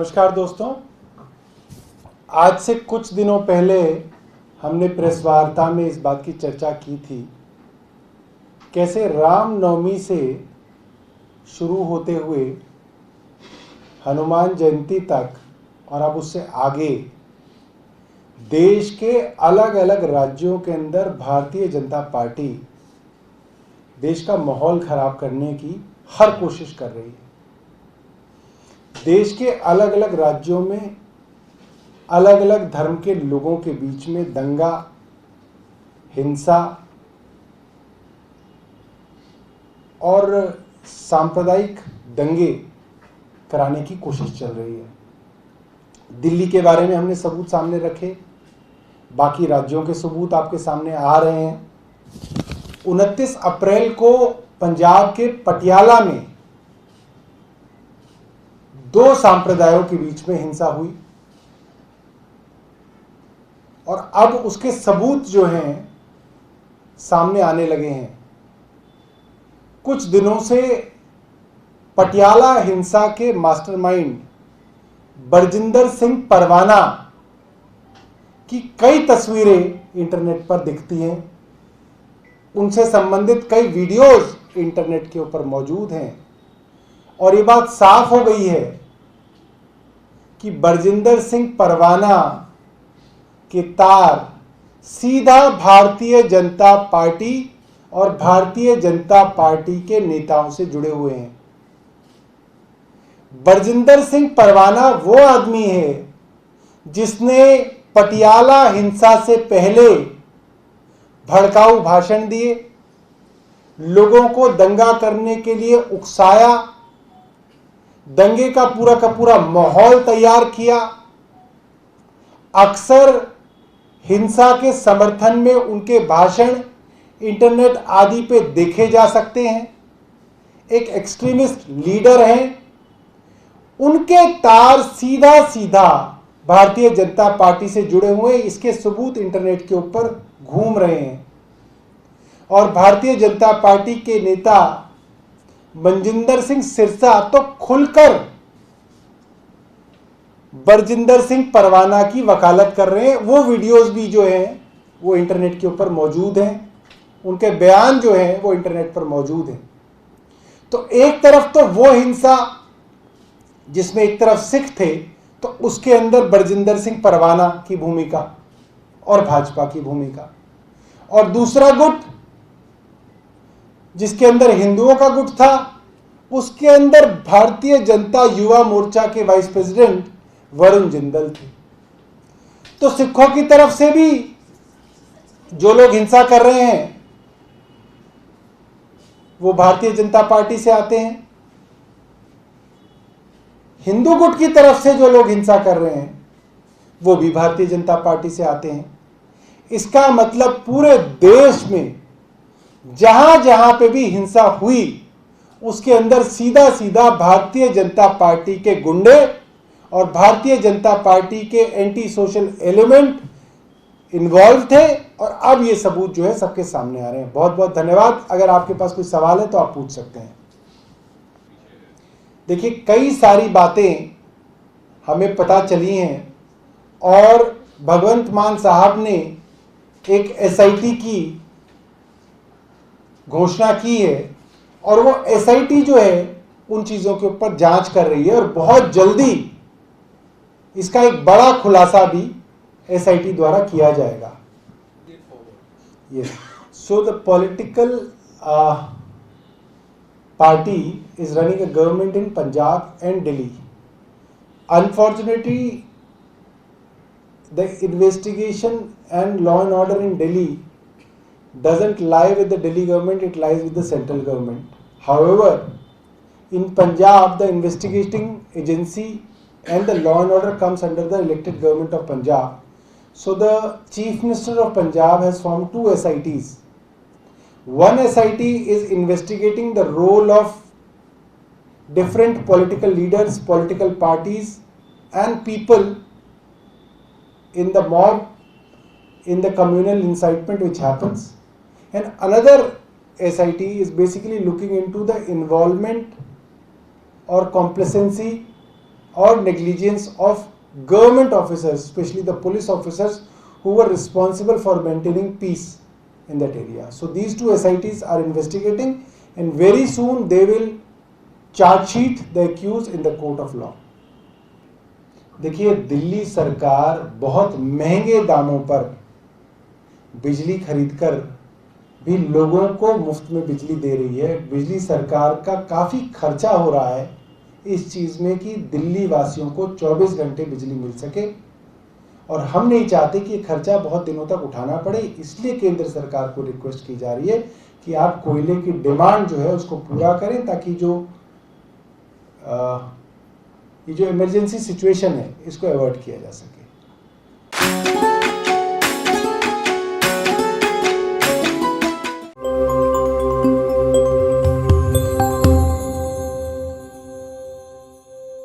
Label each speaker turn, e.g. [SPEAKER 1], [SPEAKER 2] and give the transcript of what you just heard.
[SPEAKER 1] नमस्कार दोस्तों, आज से कुछ दिनों पहले हमने प्रेस वार्ता में इस बात की चर्चा की थी कैसे रामनवमी से शुरू होते हुए हनुमान जयंती तक और अब उससे आगे देश के अलग अलग राज्यों के अंदर भारतीय जनता पार्टी देश का माहौल खराब करने की हर कोशिश कर रही है। देश के अलग अलग राज्यों में अलग अलग धर्म के लोगों के बीच में दंगा, हिंसा और सांप्रदायिक दंगे कराने की कोशिश चल रही है। दिल्ली के बारे में हमने सबूत सामने रखे, बाकी राज्यों के सबूत आपके सामने आ रहे हैं। 29 अप्रैल को पंजाब के पटियाला में दो सांप्रदायों के बीच में हिंसा हुई और अब उसके सबूत जो हैं सामने आने लगे हैं। कुछ दिनों से पटियाला हिंसा के मास्टरमाइंड बरजिंदर सिंह परवाना की कई तस्वीरें इंटरनेट पर दिखती हैं, उनसे संबंधित कई वीडियोस इंटरनेट के ऊपर मौजूद हैं और ये बात साफ हो गई है कि बरजिंदर सिंह परवाना के तार सीधा भारतीय जनता पार्टी और भारतीय जनता पार्टी के नेताओं से जुड़े हुए हैं। बरजिंदर सिंह परवाना वो आदमी है जिसने पटियाला हिंसा से पहले भड़काऊ भाषण दिए, लोगों को दंगा करने के लिए उकसाया, दंगे का पूरा माहौल तैयार किया। अक्सर हिंसा के समर्थन में उनके भाषण इंटरनेट आदि पे देखे जा सकते हैं। एक एक्सट्रीमिस्ट लीडर हैं, उनके तार सीधा भारतीय जनता पार्टी से जुड़े हुए, इसके सबूत इंटरनेट के ऊपर घूम रहे हैं। और भारतीय जनता पार्टी के नेता मनजिंदर सिंह सिरसा तो खुलकर बरजिंदर सिंह परवाना की वकालत कर रहे हैं। वो वीडियोस भी जो हैं वो इंटरनेट के ऊपर मौजूद हैं, उनके बयान जो हैं वो इंटरनेट पर मौजूद हैं। तो एक तरफ तो वो हिंसा जिसमें एक तरफ सिख थे, तो उसके अंदर बरजिंदर सिंह परवाना की भूमिका और भाजपा की भूमिका, और दूसरा गुट जिसके अंदर हिंदुओं का गुट था, उसके अंदर भारतीय जनता युवा मोर्चा के वाइस प्रेसिडेंट वरुण जिंदल थे। तो सिखों की तरफ से भी जो लोग हिंसा कर रहे हैं वो भारतीय जनता पार्टी से आते हैं, हिंदू गुट की तरफ से जो लोग हिंसा कर रहे हैं वो भी भारतीय जनता पार्टी से आते हैं। इसका मतलब पूरे देश में जहां जहां पे भी हिंसा हुई उसके अंदर सीधा भारतीय जनता पार्टी के गुंडे और भारतीय जनता पार्टी के एंटी सोशल एलिमेंट इन्वॉल्व थे, और अब ये सबूत जो है सबके सामने आ रहे हैं। बहुत बहुत धन्यवाद। अगर आपके पास कोई सवाल है तो आप पूछ सकते हैं। देखिए, कई सारी बातें हमें पता चली हैं और भगवंत मान साहब ने एक एसआईटी की घोषणा की है और वो एसआईटी जो है उन चीज़ों के ऊपर जांच कर रही है और बहुत जल्दी इसका एक बड़ा खुलासा भी एसआईटी द्वारा किया जाएगा। So the political party is running a government in Punjab and Delhi. Unfortunately, the investigation and law and order in Delhi doesn't lie with the Delhi government, it lies with the central government. However, in Punjab, the investigating agency and the law and order comes under the elected government of Punjab. So the Chief Minister of Punjab has formed two SITs. One SIT is investigating the role of different political leaders, political parties and people in the mob, in the communal incitement which happens. And another SIT is basically looking into the involvement or complacency or negligence of government officers, especially the police officers who were responsible for maintaining peace in that area. So these two SITs are investigating and very soon they will charge sheet the accused in the court of law. देखिए, दिल्ली सरकार बहुत महंगे दामों पर बिजली खरीदकर भी लोगों को मुफ्त में बिजली दे रही है। बिजली सरकार का काफ़ी खर्चा हो रहा है इस चीज़ में कि दिल्ली वासियों को 24 घंटे बिजली मिल सके, और हम नहीं चाहते कि ये खर्चा बहुत दिनों तक उठाना पड़े। इसलिए केंद्र सरकार को रिक्वेस्ट की जा रही है कि आप कोयले की डिमांड जो है उसको पूरा करें, ताकि ये जो इमरजेंसी सिचुएशन है इसको अवॉइड किया जा सके।